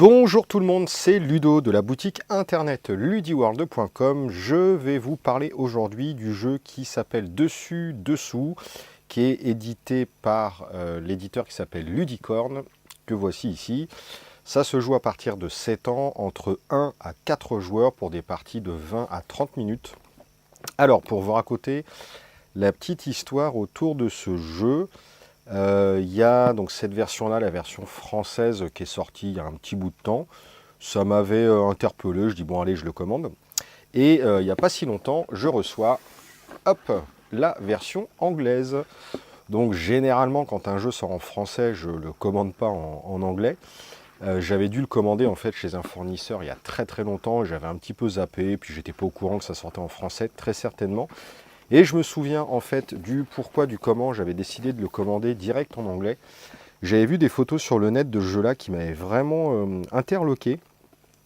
Bonjour tout le monde, c'est Ludo de la boutique internet ludiworld.com. Je vais vous parler aujourd'hui du jeu qui s'appelle Dessus Dessous, qui est édité par l'éditeur qui s'appelle Ludicorn, que voici ici. Ça se joue à partir de 7 ans, entre 1 à 4 joueurs pour des parties de 20 à 30 minutes. Alors, pour vous raconter la petite histoire autour de ce jeu, il y a donc cette version-là, la version française qui est sortie il y a un petit bout de temps. Ça m'avait interpellé, je dis bon allez, je le commande. Et il n'y a pas si longtemps, je reçois, hop, la version anglaise. Donc généralement, quand un jeu sort en français, je ne le commande pas en anglais. J'avais dû le commander en fait chez un fournisseur il y a très longtemps. J'avais un petit peu zappé, puis j'étais pas au courant que ça sortait en français, très certainement. Et je me souviens en fait du pourquoi, du comment j'avais décidé de le commander direct en anglais. J'avais vu des photos sur le net de ce jeu-là qui m'avaient vraiment interloqué.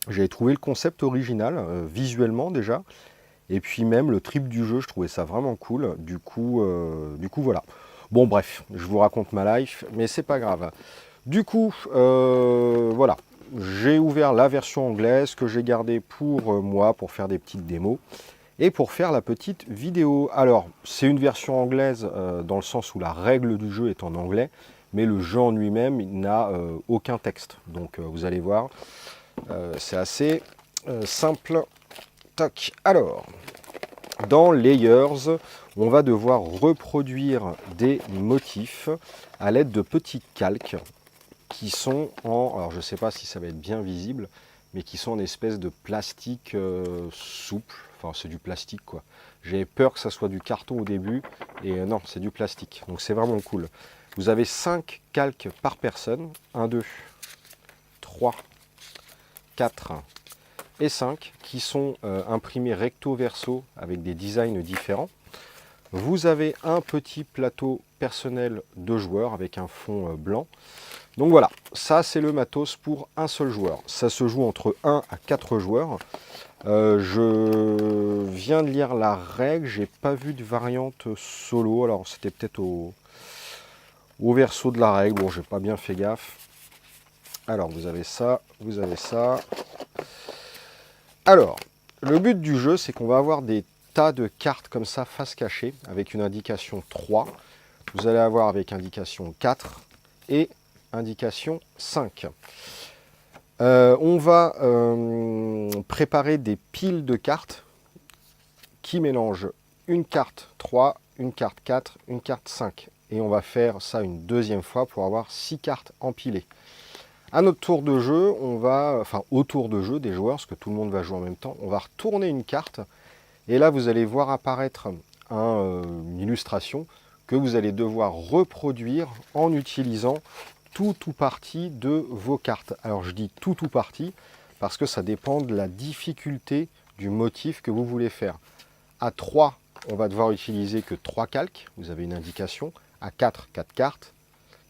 J'avais trouvé le concept original, visuellement déjà. Et puis même le trip du jeu, je trouvais ça vraiment cool. Du coup voilà. Bon bref, je vous raconte ma life, mais c'est pas grave. Du coup, voilà. J'ai ouvert la version anglaise que j'ai gardée pour moi, pour faire des petites démos. Et pour faire la petite vidéo. Alors, c'est une version anglaise dans le sens où la règle du jeu est en anglais, mais le jeu en lui-même n'a aucun texte. Donc, vous allez voir, c'est assez simple. Tac. Alors, dans Layers, on va devoir reproduire des motifs à l'aide de petits calques qui sont en... Alors, je ne sais pas si ça va être bien visible, mais qui sont en espèce de plastique souple. Enfin, c'est du plastique, quoi. J'avais peur que ça soit du carton au début, et non, c'est du plastique. Donc, c'est vraiment cool. Vous avez 5 calques par personne. 1, 2, 3, 4 et 5, qui sont imprimés recto-verso avec des designs différents. Vous avez un petit plateau personnel de joueurs avec un fond blanc. Donc voilà, ça c'est le matos pour un seul joueur. Ça se joue entre 1 à 4 joueurs. Je viens de lire la règle, j'ai pas vu de variante solo. Alors c'était peut-être au verso de la règle. Bon, j'ai pas bien fait gaffe. Alors vous avez ça, vous avez ça. Alors, le but du jeu, c'est qu'on va avoir des tas de cartes comme ça, face cachée, avec une indication 3. Vous allez avoir avec indication 4 et indication 5. On va préparer des piles de cartes qui mélangent une carte 3, une carte 4, une carte 5. Et on va faire ça une deuxième fois pour avoir 6 cartes empilées. À notre tour de jeu, on va, enfin au tour de jeu des joueurs, parce que tout le monde va jouer en même temps, on va retourner une carte. Et là, vous allez voir apparaître une illustration que vous allez devoir reproduire en utilisant tout ou partie de vos cartes. Alors je dis tout ou partie parce que ça dépend de la difficulté du motif que vous voulez faire. À 3, on va devoir utiliser que 3 calques, vous avez une indication. À 4, 4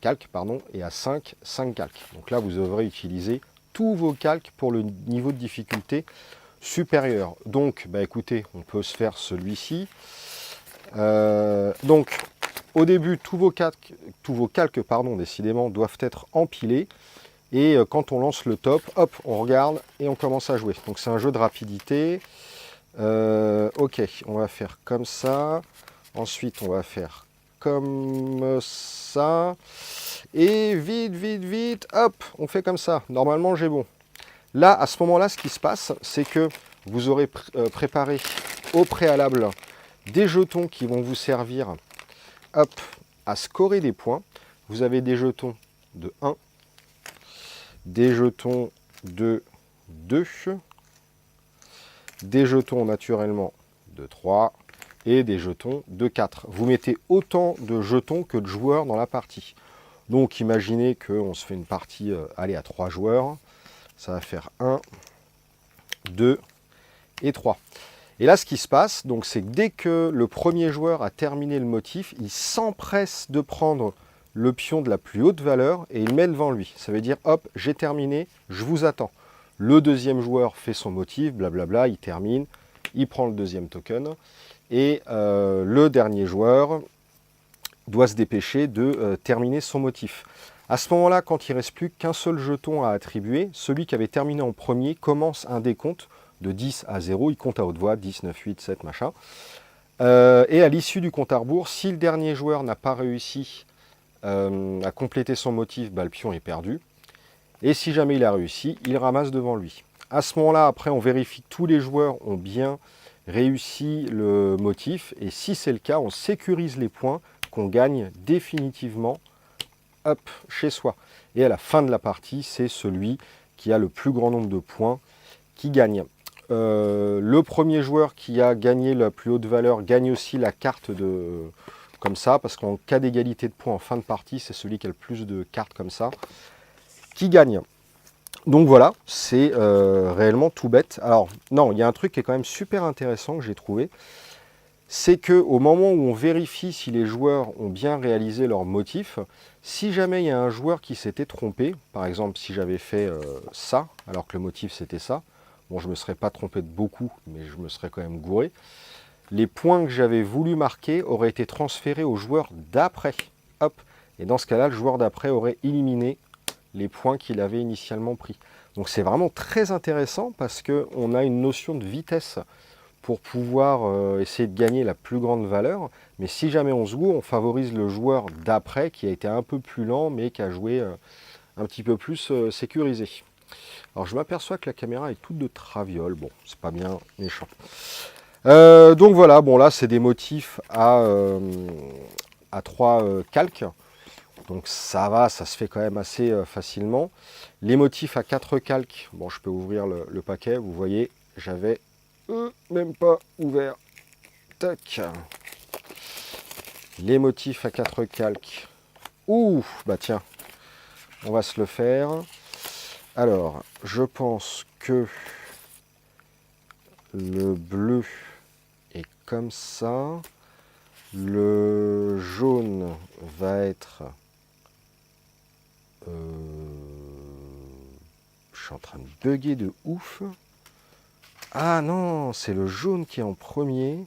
calques, et à 5, 5 calques. Donc là, vous devrez utiliser tous vos calques pour le niveau de difficulté supérieur. Donc, bah écoutez, on peut se faire celui-ci. Donc, au début, tous vos calques, décidément, doivent être empilés. Et quand on lance le top, hop, on regarde et on commence à jouer. Donc, c'est un jeu de rapidité. Ok, on va faire comme ça. Ensuite, on va faire comme ça. Et vite, hop, on fait comme ça. Normalement, j'ai bon. Là, à ce moment-là, ce qui se passe, c'est que vous aurez préparé au préalable des jetons qui vont vous servir hop, à scorer des points. Vous avez des jetons de 1, des jetons de 2, des jetons naturellement de 3 et des jetons de 4. Vous mettez autant de jetons que de joueurs dans la partie. Donc imaginez qu'on se fait une partie à 3 joueurs. Ça va faire 1, 2 et 3. Et là, ce qui se passe, donc, c'est que dès que le premier joueur a terminé le motif, il s'empresse de prendre le pion de la plus haute valeur et il le met devant lui. Ça veut dire, hop, j'ai terminé, je vous attends. Le deuxième joueur fait son motif, blablabla, il termine, il prend le deuxième token. Et le dernier joueur doit se dépêcher de terminer son motif. À ce moment-là, quand il ne reste plus qu'un seul jeton à attribuer, celui qui avait terminé en premier commence un décompte de 10 à 0. Il compte à haute voix, 10, 9, 8, 7, machin. Et à l'issue du compte à rebours, si le dernier joueur n'a pas réussi à compléter son motif, bah, le pion est perdu. Et si jamais il a réussi, il ramasse devant lui. À ce moment-là, après, on vérifie que tous les joueurs ont bien réussi le motif. Et si c'est le cas, on sécurise les points qu'on gagne définitivement hop, chez soi. Et à la fin de la partie, c'est celui qui a le plus grand nombre de points qui gagne. Le premier joueur qui a gagné la plus haute valeur gagne aussi la carte de comme ça, parce qu'en cas d'égalité de points en fin de partie, c'est celui qui a le plus de cartes comme ça qui gagne. Donc voilà, c'est réellement tout bête. Alors non, il y a un truc qui est quand même super intéressant que j'ai trouvé, c'est qu'au moment où on vérifie si les joueurs ont bien réalisé leur motif, si jamais il y a un joueur qui s'était trompé, par exemple si j'avais fait ça, alors que le motif c'était ça, bon je ne me serais pas trompé de beaucoup, mais je me serais quand même gouré, les points que j'avais voulu marquer auraient été transférés au joueur d'après. Hop. Et dans ce cas-là, le joueur d'après aurait éliminé les points qu'il avait initialement pris. Donc c'est vraiment très intéressant parce qu'on a une notion de vitesse pour pouvoir essayer de gagner la plus grande valeur. Mais si jamais on se gourre, on favorise le joueur d'après qui a été un peu plus lent mais qui a joué un petit peu plus sécurisé. Alors je m'aperçois que la caméra est toute de traviole. Bon, c'est pas bien méchant. Donc voilà, bon là c'est des motifs à 3 calques. Donc ça va, ça se fait quand même assez facilement. Les motifs à 4 calques, bon je peux ouvrir le paquet, vous voyez, j'avais même pas ouvert. Tac. Les motifs à 4 calques. Ouh, bah tiens, on va se le faire. Alors, je pense que le bleu est comme ça. Le jaune va être... je suis en train de bugger de ouf. Ah non, c'est le jaune qui est en premier.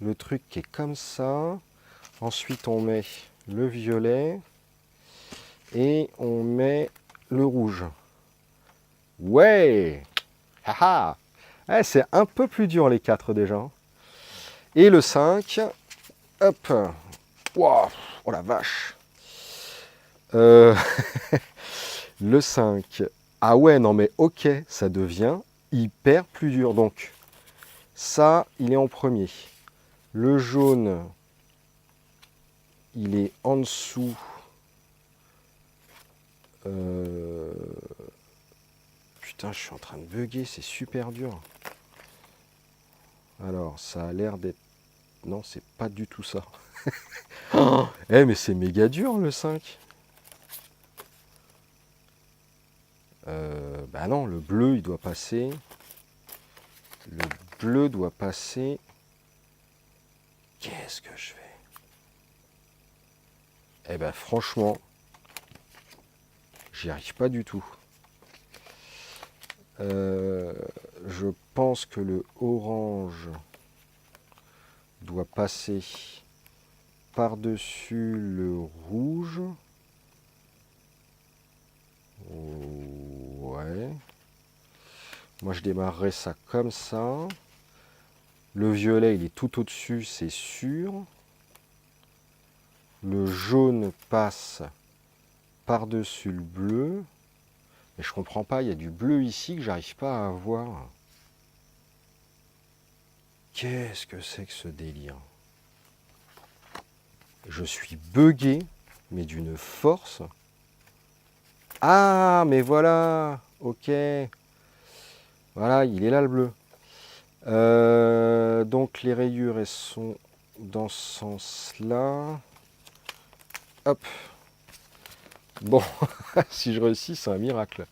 Le truc qui est comme ça. Ensuite, on met le violet. Et on met le rouge. Ouais! Haha! Ouais, c'est un peu plus dur les 4 déjà. Et le 5. Hop! Wow, oh la vache! Le 5. Ah ouais, non mais ok, ça devient hyper plus dur. Donc, ça, il est en premier. Le jaune, il est en dessous. Putain, je suis en train de bugger, c'est super dur. Alors, ça a l'air d'être... Non, c'est pas du tout ça. Oh, mais c'est méga dur le 5. Bah non, le bleu, il doit passer. Le bleu doit passer. Qu'est-ce que je fais? Eh ben franchement, j'y arrive pas du tout. Je pense que le orange doit passer par-dessus le rouge. Ouais. Moi, je démarrerai ça comme ça. Le violet, il est tout au-dessus, c'est sûr. Le jaune passe par-dessus le bleu. Mais je comprends pas, il y a du bleu ici que j'arrive pas à voir. Qu'est-ce que c'est que ce délire? Je suis bugué, mais d'une force. Ah, mais voilà, ok. Voilà, il est là le bleu. Donc les rayures, elles sont dans ce sens-là. Hop. Bon, si je réussis, c'est un miracle.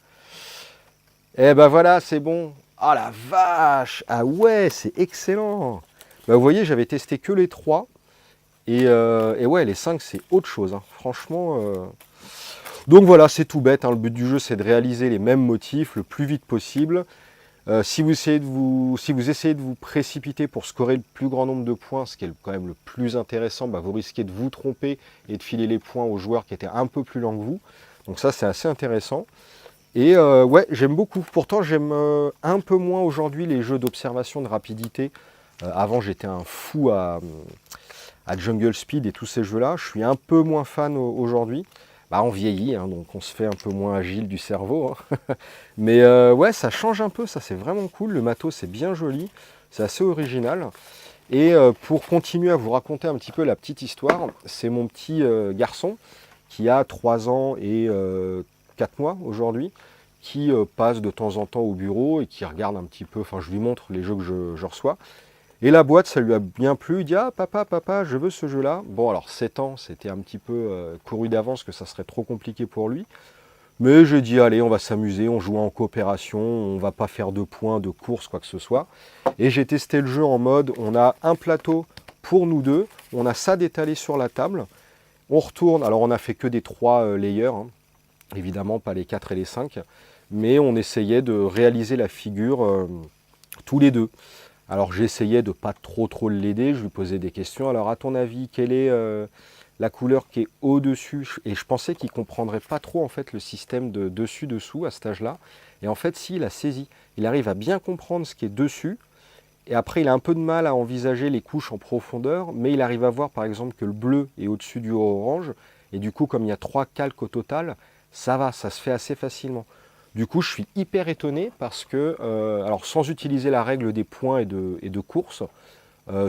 Eh ben voilà, c'est bon. Ah la vache! Ah ouais, c'est excellent! Bah, vous voyez, j'avais testé que les 3. Et ouais, les 5, c'est autre chose. Hein. Franchement... Donc voilà, c'est tout bête. Hein. Le but du jeu, c'est de réaliser les mêmes motifs le plus vite possible. Si vous essayez de vous précipiter pour scorer le plus grand nombre de points, ce qui est quand même le plus intéressant, bah, vous risquez de vous tromper et de filer les points aux joueurs qui étaient un peu plus lents que vous. Donc ça, c'est assez intéressant. Et ouais, j'aime beaucoup. Pourtant, j'aime un peu moins aujourd'hui les jeux d'observation, de rapidité. Avant, j'étais un fou à Jungle Speed et tous ces jeux-là. Je suis un peu moins fan aujourd'hui. Bah, on vieillit, hein, donc on se fait un peu moins agile du cerveau. Hein. Mais ouais, ça change un peu, ça c'est vraiment cool. Le matos, c'est bien joli, c'est assez original. Et pour continuer à vous raconter un petit peu la petite histoire, c'est mon petit garçon qui a 3 ans et 4 mois aujourd'hui, qui passe de temps en temps au bureau et qui regarde un petit peu, enfin je lui montre les jeux que je reçois. Et la boîte, ça lui a bien plu. Il dit « Ah, papa, je veux ce jeu-là ». Bon, alors 7 ans, c'était un petit peu couru d'avance que ça serait trop compliqué pour lui. Mais j'ai dit « Allez, on va s'amuser, on joue en coopération, on va pas faire de points, de course, quoi que ce soit ». Et j'ai testé le jeu en mode, on a un plateau pour nous deux, on a ça d'étalé sur la table. On retourne, alors on a fait que des 3 layers, hein, évidemment pas les 4 et les 5. Mais on essayait de réaliser la figure tous les deux. Alors j'essayais de pas trop l'aider, je lui posais des questions. Alors à ton avis, quelle est la couleur qui est au-dessus? Et je pensais qu'il ne comprendrait pas trop en fait le système de dessus-dessous à cet âge-là. Et en fait, si, il a saisi. Il arrive à bien comprendre ce qui est dessus. Et après, il a un peu de mal à envisager les couches en profondeur, mais il arrive à voir par exemple que le bleu est au-dessus du orange. Et du coup, comme il y a 3 calques au total, ça va, ça se fait assez facilement. Du coup, je suis hyper étonné parce que, alors sans utiliser la règle des points et de course,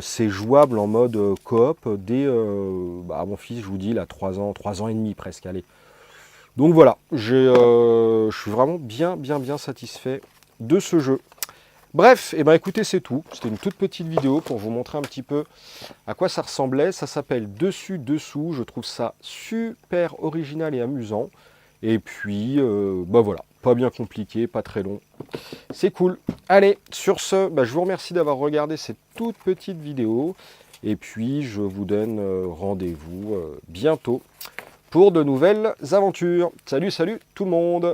c'est jouable en mode coop dès, mon fils, je vous dis, il a 3 ans et demi presque, allez. Donc voilà, je suis vraiment bien satisfait de ce jeu. Bref, et écoutez, c'est tout. C'était une toute petite vidéo pour vous montrer un petit peu à quoi ça ressemblait. Ça s'appelle Dessus Dessous. Je trouve ça super original et amusant. Et puis, voilà, pas bien compliqué, pas très long. C'est cool. Allez, sur ce, je vous remercie d'avoir regardé cette toute petite vidéo. Et puis, je vous donne rendez-vous bientôt pour de nouvelles aventures. Salut tout le monde!